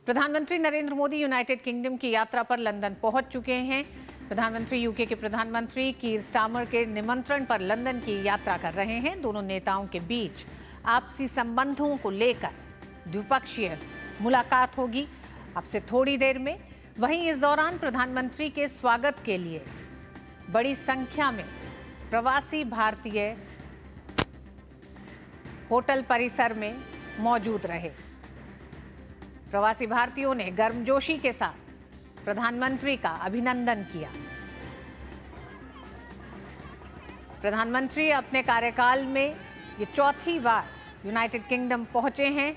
प्रधानमंत्री Narendra Modi United kingdom की यात्रा पर लंदन पहुंच चुके हैं। प्रधानमंत्री यूके के प्रधानमंत्री कीर स्टारमर के निमंत्रण पर लंदन की यात्रा कर रहे हैं। दोनों नेताओं के बीच आपसी संबंधों को लेकर द्विपक्षीय मुलाकात होगी अब से थोड़ी देर में। वहीं इस दौरान प्रधानमंत्री के स्वागत के लिए बड़ी संख्या में प्रवासी भारतीय होटल परिसर में मौजूद रहे। प्रवासी भारतीयों ने गर्मजोशी के साथ प्रधानमंत्री का अभिनंदन किया। प्रधानमंत्री अपने कार्यकाल में ये चौथी बार यूनाइटेड किंगडम पहुंचे हैं।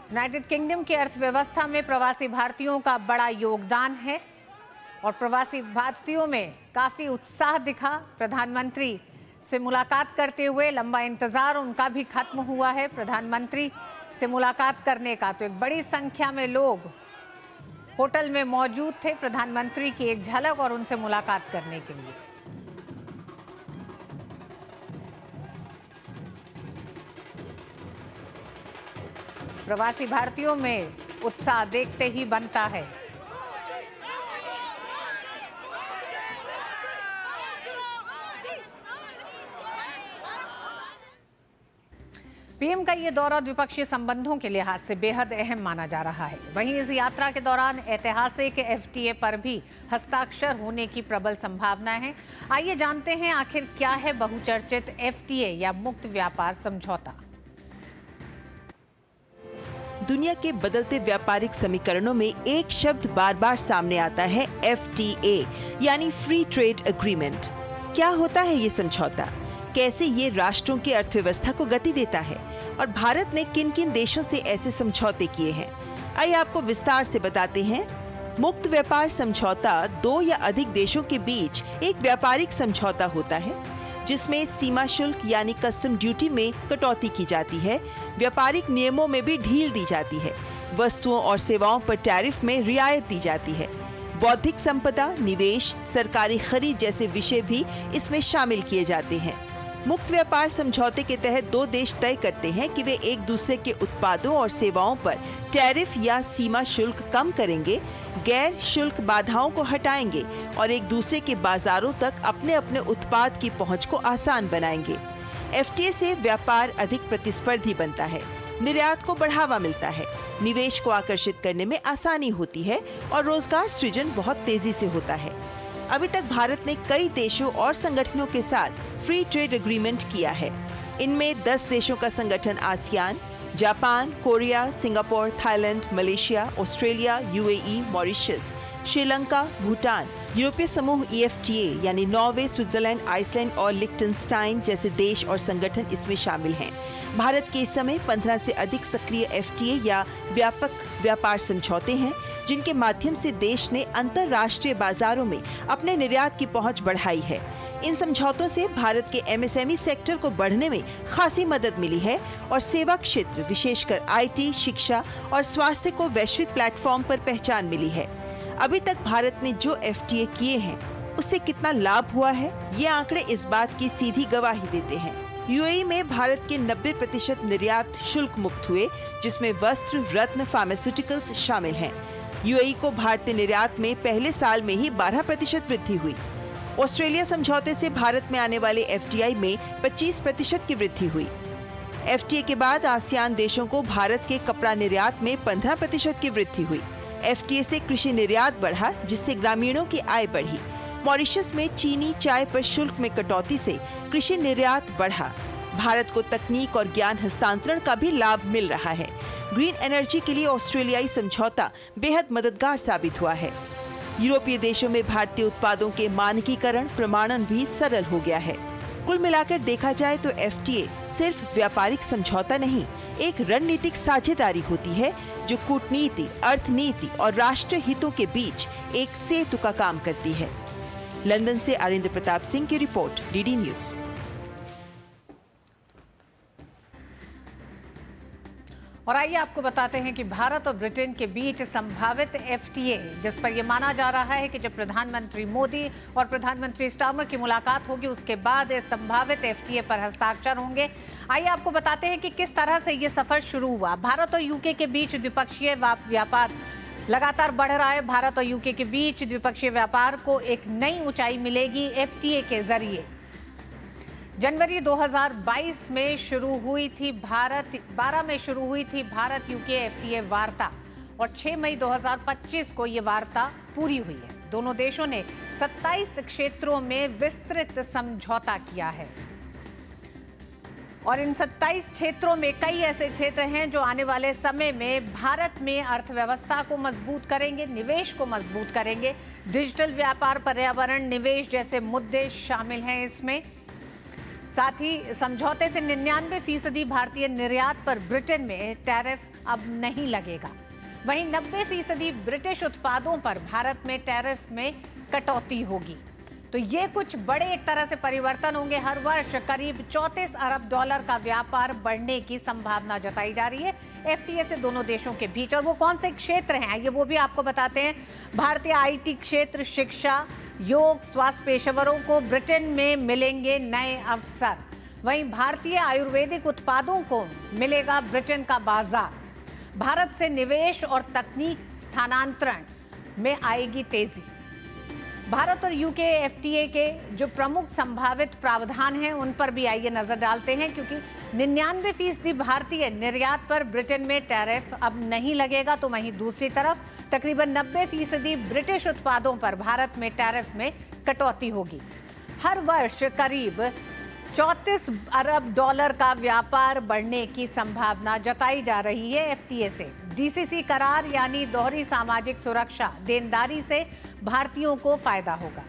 यूनाइटेड किंगडम की अर्थव्यवस्था में प्रवासी भारतीयों का बड़ा योगदान है और प्रवासी भारतीयों में काफी उत्साह दिखा। प्रधानमंत्री से मुलाकात करते हुए लंबा इंतजार उनका भी खत्म हुआ है। प्रधानमंत्री से मुलाकात करने का तो एक बड़ी संख्या में लोग होटल में मौजूद थे प्रधानमंत्री की एक झलक और उनसे मुलाकात करने के लिए। प्रवासी भारतीयों में उत्साह देखते ही बनता है। पीएम का ये दौरा द्विपक्षीय संबंधों के लिहाज से बेहद अहम माना जा रहा है। वहीं इस यात्रा के दौरान ऐतिहासिक एफटीए पर भी हस्ताक्षर होने की प्रबल संभावना है। आइए जानते हैं आखिर क्या है बहुचर्चित एफटीए या मुक्त व्यापार समझौता। दुनिया के बदलते व्यापारिक समीकरणों में एक शब्द बार बार सामने आता है, एफटीए यानी फ्री ट्रेड एग्रीमेंट। क्या होता है ये समझौता, कैसे ये राष्ट्रों की अर्थव्यवस्था को गति देता है और भारत ने किन किन देशों से ऐसे समझौते किए हैं, आइए आपको विस्तार से बताते हैं। मुक्त व्यापार समझौता दो या अधिक देशों के बीच एक व्यापारिक समझौता होता है जिसमें सीमा शुल्क यानी कस्टम ड्यूटी में कटौती की जाती है, व्यापारिक नियमों में भी ढील दी जाती है, वस्तुओं और सेवाओं पर टैरिफ में रियायत दी जाती है। बौद्धिक संपदा, निवेश, सरकारी खरीद जैसे विषय भी इसमें शामिल किए जाते हैं। मुक्त व्यापार समझौते के तहत दो देश तय करते हैं कि वे एक दूसरे के उत्पादों और सेवाओं पर टैरिफ या सीमा शुल्क कम करेंगे, गैर शुल्क बाधाओं को हटाएंगे और एक दूसरे के बाजारों तक अपने अपने उत्पाद की पहुंच को आसान बनाएंगे। एफटीए से व्यापार अधिक प्रतिस्पर्धी बनता है, निर्यात को बढ़ावा मिलता है, निवेश को आकर्षित करने में आसानी होती है और रोजगार सृजन बहुत तेजी से होता है। अभी तक भारत ने कई देशों और संगठनों के साथ फ्री ट्रेड एग्रीमेंट किया है। इनमें 10 देशों का संगठन ASEAN, Japan, Korea, Singapore, Thailand, Malaysia, Australia, UAE, Mauritius, Sri Lanka, Bhutan, यूरोपीय समूह ईएफटीए यानी नॉर्वे, स्विट्जरलैंड, आइसलैंड और लिechtenstein जैसे देश और संगठन इसमें शामिल हैं। भारत के इस समय 15 से अधिक सक्रिय एफटीए या व्यापक व्यापार समझौते हैं जिनके माध्यम से देश ने अंतर्राष्ट्रीय बाजारों में अपने निर्यात की पहुंच बढ़ाई है। इन समझौतों से भारत के एमएसएमई सेक्टर को बढ़ने में खासी मदद मिली है और सेवा क्षेत्र विशेषकर आईटी, शिक्षा और स्वास्थ्य को वैश्विक प्लेटफॉर्म पर पहचान मिली है। अभी तक भारत ने जो एफटीए किए हैं उससे कितना लाभ हुआ है, ये आंकड़े इस बात की सीधी गवाही देते हैं। यूएई में भारत के 90% निर्यात शुल्क मुक्त हुए जिसमें वस्त्र, रत्न, फार्मास्यूटिकल्स शामिल हैं। यूएई को भारतीय निर्यात में पहले साल में ही 12% वृद्धि हुई। ऑस्ट्रेलिया समझौते से भारत में आने वाले एफटीआई में 25% की वृद्धि हुई। एफटीए के बाद आसियान देशों को भारत के कपड़ा निर्यात में 15% की वृद्धि हुई। एफटीए से कृषि निर्यात बढ़ा जिससे ग्रामीणों की आय बढ़ी। मॉरिशस में चीनी, चाय पर शुल्क में कटौती से कृषि निर्यात बढ़ा। भारत को तकनीक और ज्ञान हस्तांतरण का भी लाभ मिल रहा है। ग्रीन एनर्जी के लिए ऑस्ट्रेलियाई समझौता बेहद मददगार साबित हुआ है। यूरोपीय देशों में भारतीय उत्पादों के मानकीकरण, प्रमाणन भी सरल हो गया है। कुल मिलाकर देखा जाए तो एफटीए सिर्फ व्यापारिक समझौता नहीं, एक रणनीतिक साझेदारी होती है जो कूटनीति, अर्थनीति और राष्ट्रीय हितों के बीच एक सेतु का काम करती है। लंदन से अरिंद प्रताप सिंह की रिपोर्ट, डीडी न्यूज। और आइए आपको बताते हैं कि भारत और ब्रिटेन के बीच संभावित एफटीए, जिस पर यह माना जा रहा है कि जब प्रधानमंत्री मोदी और प्रधानमंत्री स्टारमर की मुलाकात होगी उसके बाद इस संभावित एफटीए पर हस्ताक्षर होंगे। आइए आपको बताते हैं कि किस तरह से ये सफर शुरू हुआ। भारत और यूके के बीच द्विपक्षीय व्यापार लगातार बढ़ रहा है। भारत और यूके के बीच द्विपक्षीय व्यापार को एक नई ऊंचाई मिलेगी एफटीए के जरिए। जनवरी 2022 में शुरू हुई थी 12 में शुरू हुई थी भारत यूके एफटीए वार्ता और 6 मई 2025 को ये वार्ता पूरी हुई है। दोनों देशों ने 27 क्षेत्रों में विस्तृत समझौता किया है और इन 27 क्षेत्रों में कई ऐसे क्षेत्र हैं जो आने वाले समय में भारत में अर्थव्यवस्था को मजबूत करेंगे, निवेश को मजबूत करेंगे। डिजिटल व्यापार, पर्यावरण, निवेश जैसे मुद्दे शामिल हैं इसमें। साथ ही समझौते से 99% भारतीय निर्यात पर ब्रिटेन में टैरिफ अब नहीं लगेगा। वहीं 90% ब्रिटिश उत्पादों पर भारत में टैरिफ में कटौती होगी। तो ये कुछ बड़े एक तरह से परिवर्तन होंगे। हर वर्ष करीब 34 अरब डॉलर का व्यापार बढ़ने की संभावना जताई जा रही है एफटीए से दोनों देशों के बीच। और वो कौन से क्षेत्र हैं आइए वो भी आपको बताते हैं। भारतीय आईटी क्षेत्र, शिक्षा, योग, स्वास्थ्य पेशेवरों को ब्रिटेन में मिलेंगे नए अवसर। वहीं भारतीय आयुर्वेदिक उत्पादों को मिलेगा ब्रिटेन का बाजार। भारत से निवेश और तकनीक स्थानांतरण में आएगी तेजी। भारत और यूके एफटीए के जो प्रमुख संभावित प्रावधान हैं उन पर भी आइए नजर डालते हैं, क्योंकि 99% भारतीय निर्यात पर ब्रिटेन में टैरिफ अब नहीं लगेगा। तो वहीं दूसरी तरफ तकरीबन 90% ब्रिटिश उत्पादों पर भारत में टैरिफ में कटौती होगी। हर वर्ष करीब 34 अरब डॉलर का व्यापार बढ़ने की संभावना जताई जा रही है एफटीए से। डीसीसी करार यानी दोहरी सामाजिक सुरक्षा देनदारी से भारतीयों को फायदा होगा।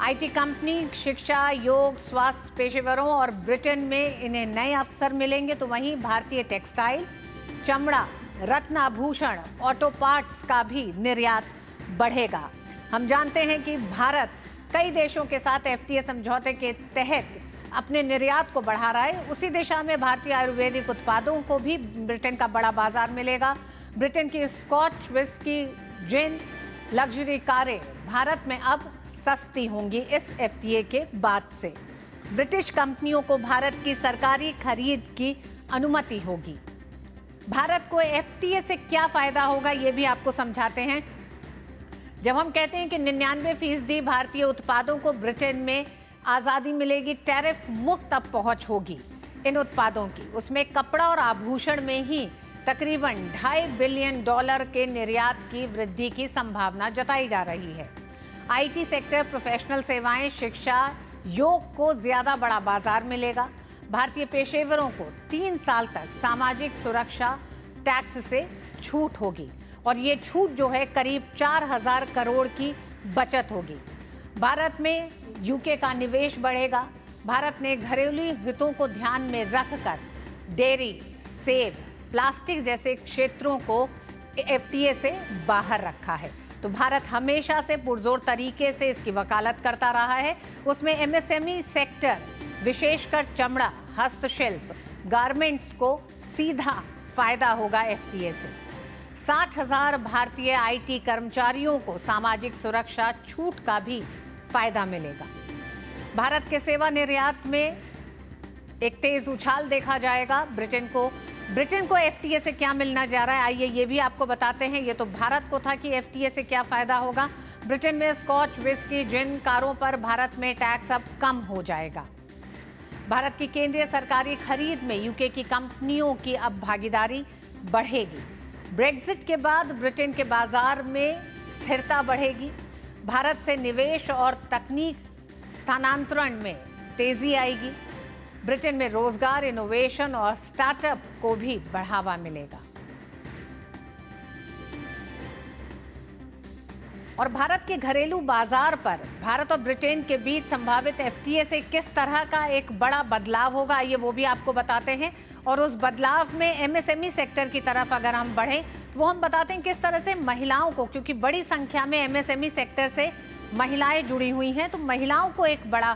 आईटी कंपनी, शिक्षा, योग, स्वास्थ्य पेशेवरों और ब्रिटेन में इन्हें नए अवसर मिलेंगे। तो वहीं भारतीय टेक्सटाइल, चमड़ा, रत्न आभूषण, ऑटो पार्ट्स का भी निर्यात बढ़ेगा। हम जानते हैं कि भारत कई देशों के साथ एफटीए समझौते के तहत अपने निर्यात को बढ़ा रहा है। उसी दिशा में भारतीय आयुर्वेदिक उत्पादों को भी ब्रिटेन का बड़ा बाजार मिलेगा। ब्रिटेन की स्कॉच विस्की, जिन, लग्जरी कारें भारत में अब सस्ती होंगी इस एफटीए के बाद से। ब्रिटिश कंपनियों को भारत की सरकारी खरीद की अनुमति होगी। भारत को एफटीए से क्या फायदा होगा ये भी आपको समझाते हैं। जब हम कहते हैं कि 99% भारतीय उत्पादों को ब्रिटेन में आज़ादी मिलेगी, टैरिफ मुक्त अब पहुंच होगी इन उत्पादों की, उसमें कपड़ा और आभूषण में ही तकरीबन $2.5 बिलियन के निर्यात की वृद्धि की संभावना जताई जा रही है। आईटी सेक्टर, प्रोफेशनल सेवाएं, शिक्षा, योग को ज्यादा बड़ा बाजार मिलेगा। भारतीय पेशेवरों को 3 साल तक सामाजिक सुरक्षा टैक्स से छूट होगी और ये छूट जो है करीब 4,000 करोड़ की बचत होगी। भारत में यूके का निवेश बढ़ेगा। भारत ने घरेलू हितों को ध्यान में रखकर डेयरी, सेब, प्लास्टिक जैसे क्षेत्रों को एफटीए से बाहर रखा है। तो भारत हमेशा से पुरजोर तरीके से इसकी वकालत करता रहा है। उसमें एमएसएमई सेक्टर, विशेषकर चमड़ा, हस्तशिल्प, गारमेंट्स को सीधा फायदा होगा एफटीए से। 60,000 भारतीय आईटी कर्मचारियों को सामाजिक सुरक्षा छूट का भी फायदा मिलेगा। भारत के सेवा निर्यात में एक तेज उछाल देखा जाएगा। ब्रिटेन को एफटीए से क्या मिलना जा रहा है आइए ये भी आपको बताते हैं। ये तो भारत को था कि एफटीए से क्या फायदा होगा। ब्रिटेन में स्कॉच विस्की, जिन, कारों पर भारत में टैक्स अब कम हो जाएगा। भारत की केंद्रीय सरकारी खरीद में यूके की कंपनियों की अब भागीदारी बढ़ेगी। ब्रेक्जिट के बाद ब्रिटेन के बाजार में स्थिरता बढ़ेगी। भारत से निवेश और तकनीक स्थानांतरण में तेजी आएगी। ब्रिटेन में रोजगार, इनोवेशन और स्टार्टअप को भी बढ़ावा मिलेगा। और भारत के घरेलू बाजार पर भारत और ब्रिटेन के बीच संभावित एफटीए से किस तरह का एक बड़ा बदलाव होगा ये वो भी आपको बताते हैं। और उस बदलाव में एमएसएमई सेक्टर की तरफ अगर हम बढ़ें तो वो हम बताते हैं किस तरह से महिलाओं को, क्योंकि बड़ी संख्या में एमएसएमई सेक्टर से महिलाएं जुड़ी हुई हैं, तो महिलाओं को एक बड़ा